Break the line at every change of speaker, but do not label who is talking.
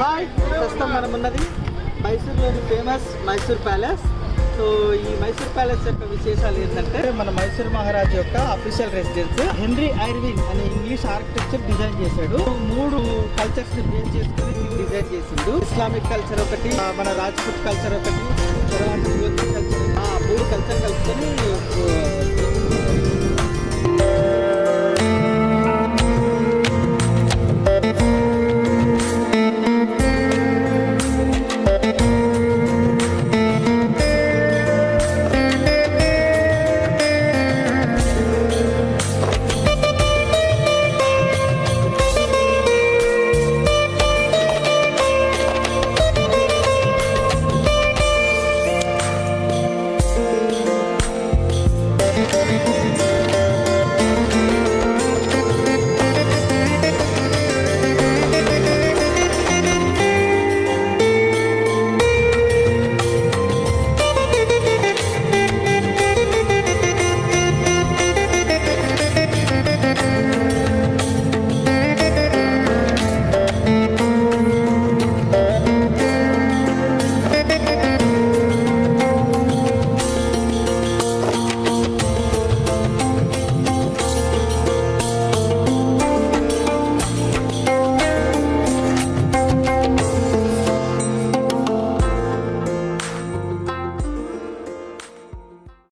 Hi, ప్రస్తుతం మనం ఉన్నది మైసూర్లోని ఫేమస్ మైసూర్ ప్యాలెస్. సో ఈ మైసూర్ ప్యాలెస్ యొక్క విశేషాలు ఏంటంటే, మన మైసూర్ మహారాజ్ యొక్క అఫీషియల్ రెసిడెన్స్. హెన్రీ ఐర్విన్ అనే ఇంగ్లీష్ ఆర్కిటెక్చర్ డిజైన్ చేశాడు. 3 కల్చర్స్ ని బేస్ చేసుకుని డిజైన్ చేసిండు. ఇస్లామిక్ కల్చర్ ఒకటి, మన రాజ్పుట్ కల్చర్ ఒకటి, తర్వాత కల్చర్, 3 కల్చర్ కలుపుకొని